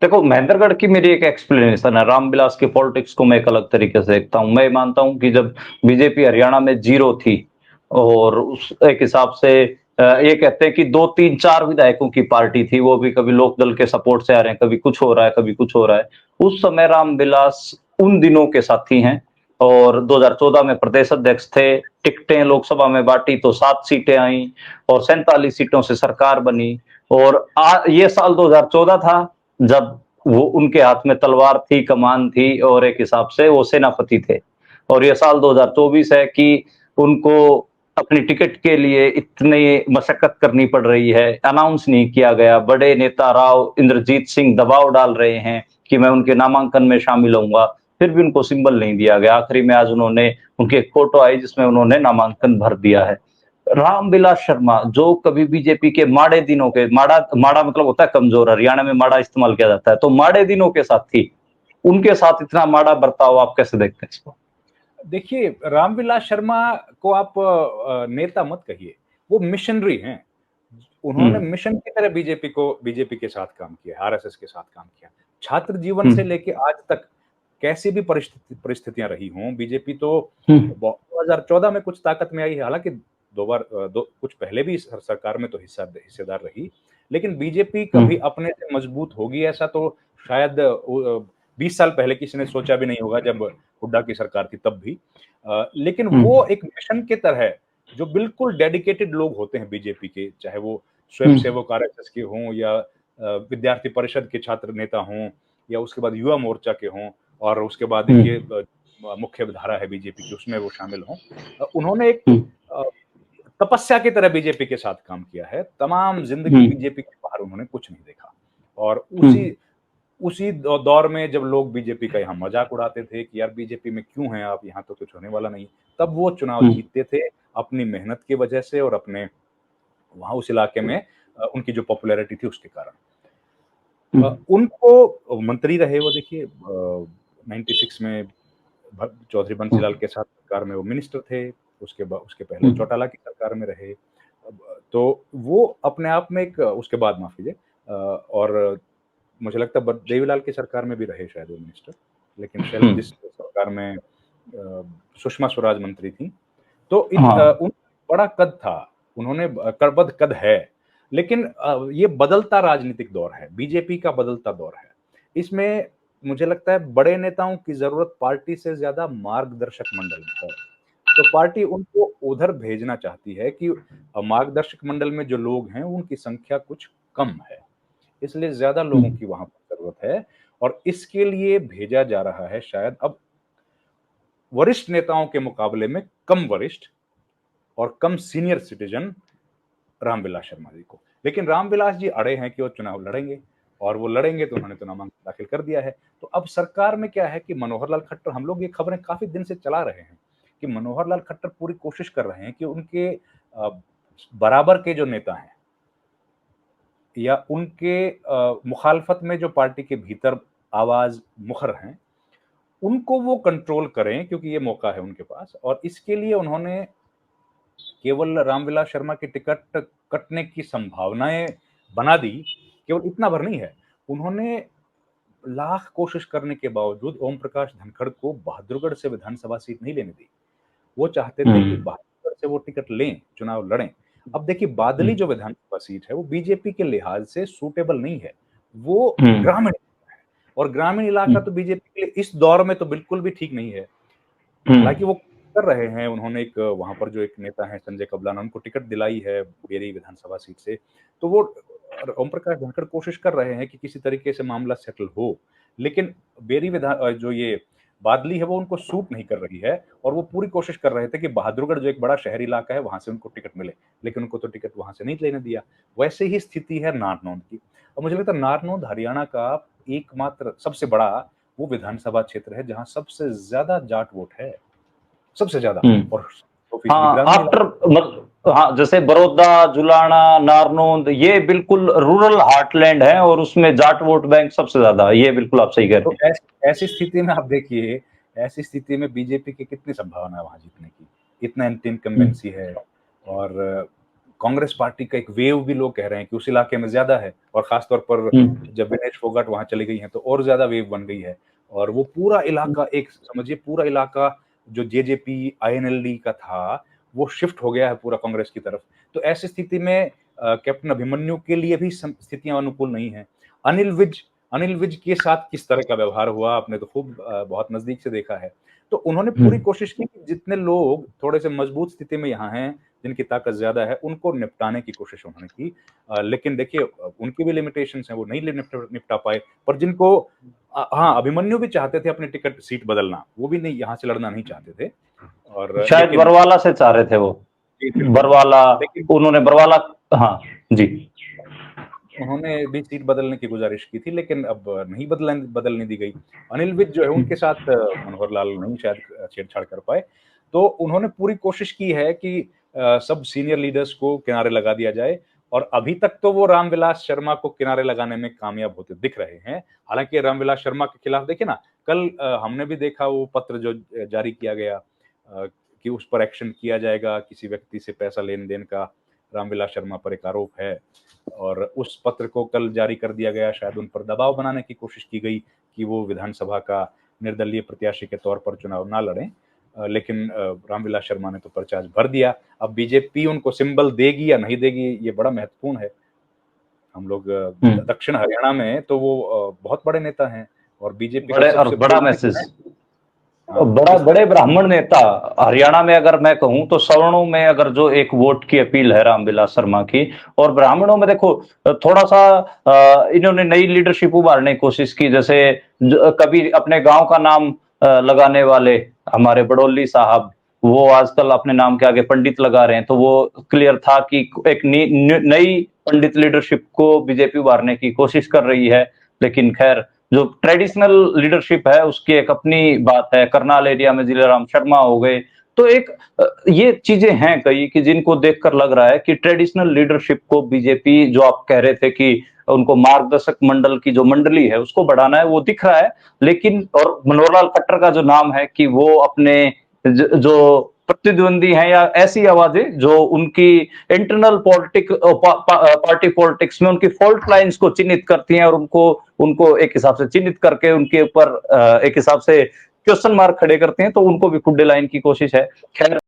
देखो, महेंद्रगढ़ की मेरी एक एक्सप्लेनेशन है। रामविलास की पॉलिटिक्स को मैं एक अलग तरीके से देखता हूँ। मैं मानता हूँ कि जब बीजेपी हरियाणा में जीरो थी और उस एक हिसाब से ये कहते हैं कि 2, 3, 4 विधायकों की पार्टी थी, वो भी कभी लोकदल के सपोर्ट से आ रहे हैं, कभी कुछ हो रहा है, कभी कुछ हो रहा है। उस समय रामविलास उन दिनों के साथी हैं और 2014 में प्रदेश अध्यक्ष थे। टिकटें लोकसभा में बांटी तो 7 सीटें आई और 47 सीटों से सरकार बनी। और ये साल 2014 था जब वो उनके हाथ में तलवार थी, कमान थी और एक हिसाब से वो सेनापति थे। और ये साल 2024 है कि उनको अपनी टिकट के लिए इतनी मशक्कत करनी पड़ रही है, अनाउंस नहीं किया गया। बड़े नेता राव इंद्रजीत सिंह दबाव डाल रहे हैं कि मैं उनके नामांकन में शामिल होऊंगा, फिर भी उनको सिंबल नहीं दिया गया। आखिरी में आज उन्होंने उनकी एक फोटो आई जिसमें उन्होंने नामांकन भर दिया है। रामविलास शर्मा जो कभी बीजेपी के माड़े दिनों के, माड़ा माड़ा मतलब होता है कमजोर, हरियाणा में माड़ा इस्तेमाल किया जाता है, तो माड़े दिनों के साथ थी, उनके साथ इतना माड़ा बर्ताव आप कैसे देखते हैं इसको? देखिए, रामविलास शर्मा को आप नेता मत कहिए, वो मिशनरी हैं। उन्होंने हम्म। मिशन की तरह बीजेपी के साथ काम किया, आरएसएस के साथ काम किया। छात्र जीवन से हम्म। लेके आज तक कैसी भी परिस्थितियां रही हों, बीजेपी तो हम्म। 2014 में कुछ ताकत में आई है। हालांकि दो बार कुछ पहले भी सरकार में तो हिस्सेदार रही, लेकिन बीजेपी कभी हम्म। अपने से मजबूत होगी ऐसा तो शायद 20 साल पहले किसी ने सोचा भी नहीं होगा, जब हुड्डा की सरकार थी तब भी। लेकिन वो हम्म। एक मिशन की तरह है, जो बिल्कुल डेडिकेटेड लोग होते हैं बीजेपी के, चाहे वो हम्म। स्वयंसेवक आरएसएस के हों या विद्यार्थी परिषद के छात्र नेता हों या उसके बाद युवा मोर्चा के हों और उसके बाद देखिए हम्म। मुख्य धारा है बीजेपी की, उसमें वो शामिल हों। उन्होंने एक हम्म। अ, तपस्या की तरह बीजेपी के साथ काम किया है। तमाम जिंदगी हम्म। बीजेपी के बाहर उन्होंने कुछ नहीं देखा। और उसी हम्म। उसी दौर में जब लोग बीजेपी का यहाँ मजाक उड़ाते थे कि यार बीजेपी में क्यों हैं आप, यहाँ तो कुछ होने वाला नहीं, तब वो चुनाव हम्म। जीतते थे अपनी मेहनत की वजह से और अपने वहाँ उस इलाके में उनकी जो पॉपुलैरिटी थी उसके कारण। हम्म। उनको मंत्री रहे वो, देखिए 96 में चौधरी बंसीलाल के साथ सरकार में वो मिनिस्टर थे। उसके पहले हम्म। चौटाला की सरकार में रहे। तो वो अपने आप में एक, उसके बाद माफ कीजिए, और मुझे लगता है देवीलाल की सरकार में भी रहे शायद वो मिनिस्टर। लेकिन जिस हम्म। सरकार में सुषमा स्वराज मंत्री थी, तो हाँ। उन बड़ा कद था, उन्होंने करबद्ध कद है। लेकिन ये बदलता राजनीतिक दौर है, बीजेपी का बदलता दौर है। इसमें मुझे लगता है बड़े नेताओं की जरूरत पार्टी से ज्यादा मार्गदर्शक मंडल में है। तो पार्टी उनको उधर भेजना चाहती है कि मार्गदर्शक मंडल में जो लोग हैं उनकी संख्या कुछ कम है, इसलिए ज्यादा लोगों हम्म। की वहां पर जरूरत है। और इसके लिए भेजा जा रहा है शायद अब वरिष्ठ नेताओं के मुकाबले में कम वरिष्ठ और कम सीनियर सिटीजन रामविलास शर्मा जी को। लेकिन रामविलास जी अड़े हैं कि वो चुनाव लड़ेंगे, और वो लड़ेंगे, तो उन्होंने तो नामांकन दाखिल कर दिया है। तो अब सरकार में क्या है कि मनोहर लाल खट्टर, हम लोग ये खबरें काफी दिन से चला रहे हैं कि मनोहर लाल खट्टर पूरी कोशिश कर रहे हैं कि उनके बराबर के जो नेता हैं या उनके मुखालफत में जो पार्टी के भीतर आवाज मुखर हैं, उनको वो कंट्रोल करें, क्योंकि ये मौका है उनके पास। और इसके लिए उन्होंने केवल रामविलास शर्मा की टिकट कटने की संभावनाएं बना दी, केवल इतना भर नहीं है, उन्होंने लाख कोशिश करने के बावजूद ओम प्रकाश धनखड़ को बहादुरगढ़ से विधानसभा सीट नहीं लेने दी। वो चाहते थे कि हम्म। बहादुरगढ़ से वो टिकट लें, चुनाव लड़ें। अब देखिए, बादली हम्म। जो विधानसभा सीट है वो बीजेपी के लिहाज से सूटेबल नहीं है, वो हम्म। ग्रामीण इलाका है। और ग्रामीण इलाका हम्म। तो बीजेपी के लिए इस दौर में तो बिल्कुल भी ठीक नहीं है। हालांकि वो कर रहे हैं, उन्होंने एक वहां पर जो एक नेता है संजय कबलाना, उनको टिकट दिलाई है बेरी विधानसभा सीट से। तो वो ओम प्रकाश धनखड़ कोशिश कर रहे हैं कि किसी तरीके से मामला सेटल हो। लेकिन जो ये बादली है वो उनको सूट नहीं कर रही है, और वो पूरी कोशिश कर रहे थे कि बहादुरगढ़ जो एक बड़ा शहरी इलाका है वहां से उनको टिकट मिले, लेकिन उनको तो टिकट वहां से नहीं लेने दिया। वैसे ही स्थिति है नारनौंद की। और मुझे लगता है नारनौंद हरियाणा का एकमात्र सबसे बड़ा वो विधानसभा क्षेत्र है जहां सबसे ज्यादा जाट वोट है, सबसे ज्यादा। हम्म। और 100% हाँ, ग्रामीण आफ्टर इलाका। हाँ, जैसे बड़ौदा, जुलाना, नारनौंद ये बिल्कुल रूरल हार्टलैंड है और उसमें जाट वोट बैंक सबसे ज्यादा है। ये बिल्कुल आप सही कह रहे तो हैं। ऐसी स्थिति में आप देखिए, ऐसी स्थिति में बीजेपी की कितनी संभावना है वहां जीतने की, इतना एंटी हम्म। इनकम्बेंसी है। और कांग्रेस पार्टी का एक वेव भी लोग कह रहे हैं कि उस इलाके में ज्यादा है, और खासतौर पर जब विनेश फोगाट वहां चली गई हैं तो और ज्यादा वेव बन गई है। और वो पूरा इलाका, एक समझिए पूरा इलाका जो जेजेपी आईएनएलडी का था वो शिफ्ट हो गया है पूरा कांग्रेस की तरफ। तो ऐसी स्थिति में कैप्टन अभिमन्यु के लिए भी स्थितियां अनुकूल नहीं है। अनिल विज के साथ किस तरह का व्यवहार हुआ आपने तो खूब बहुत नजदीक से देखा है। तो उन्होंने पूरी कोशिश की कि जितने लोग थोड़े से मजबूत स्थिति में यहाँ हैं, जिनकी ताकत ज्यादा है, उनको निपटाने की कोशिश उन्होंने की। लेकिन देखिए उनकी भी लिमिटेशंस हैं, वो नहीं निपटा पाए। पर जिनको हाँ, अभिमन्यु भी चाहते थे अपनी टिकट सीट बदलना, वो भी नहीं, यहाँ से लड़ना नहीं चाहते थे। और शायद बरवाला से चाह रहे थे वो, बरवाला, उन्होंने बरवाला, हाँ जी, उन्होंने भी सीट बदलने की गुजारिश की थी, लेकिन अब नहीं बदलने दी गई। अनिल विज जो है उनके साथ मनोहर लाल नहीं शायद छेड़छाड़ कर पाए। तो उन्होंने पूरी कोशिश की है कि सब सीनियर लीडर्स को किनारे लगा दिया जाए, और अभी तक तो वो रामविलास शर्मा को किनारे लगाने में कामयाब होते दिख रहे हैं। हालांकि रामविलास शर्मा के खिलाफ देखिए ना, कल हमने भी देखा वो पत्र जो जारी किया गया कि उस पर एक्शन किया जाएगा, किसी व्यक्ति से पैसा लेन देन का रामविलास शर्मा पर एक आरोप है, और उस पत्र को कल जारी कर दिया गया। शायद उन पर दबाव बनाने की कोशिश की गई कि वो विधानसभा का निर्दलीय प्रत्याशी के तौर पर चुनाव ना लड़ें। लेकिन रामविलास शर्मा ने तो पर्चा आज भर दिया। अब बीजेपी उनको सिंबल देगी या नहीं देगी, ये बड़ा महत्वपूर्ण है। हम लोग दक्षिण हरियाणा में तो वो बहुत बड़े नेता हैं, और बीजेपी का सबसे बड़ा मैसेज, बड़े ब्राह्मण नेता हरियाणा में, अगर मैं कहूं तो सवर्णों में अगर जो एक वोट की अपील है रामविलास शर्मा की, और ब्राह्मणों में देखो थोड़ा सा इन्होंने नई लीडरशिप उभारने की कोशिश की। जैसे कभी अपने गांव का नाम लगाने वाले हमारे बड़ोली साहब, वो आजकल अपने नाम के आगे पंडित लगा रहे हैं। तो वो क्लियर था कि एक नई पंडित लीडरशिप को बीजेपी उभारने की कोशिश कर रही है। लेकिन खैर, जो ट्रेडिशनल लीडरशिप है उसकी एक अपनी बात है। करनाल एरिया में जिलेराम शर्मा हो गए। तो एक ये चीजें हैं कई कि जिनको देखकर लग रहा है कि ट्रेडिशनल लीडरशिप को बीजेपी, जो आप कह रहे थे कि उनको मार्गदर्शक मंडल की जो मंडली है उसको बढ़ाना है, वो दिख रहा है। लेकिन और मनोहर लाल खट्टर का जो नाम है कि वो अपने जो प्रतिद्वंदी हैं या ऐसी आवाजें जो उनकी इंटरनल पार्टी पॉलिटिक्स में उनकी फॉल्ट लाइंस को चिन्हित करती हैं, और उनको एक हिसाब से चिन्हित करके उनके ऊपर एक हिसाब से क्वेश्चन मार्क खड़े करते हैं, तो उनको भी खुड्डे लाइन की कोशिश है। खैर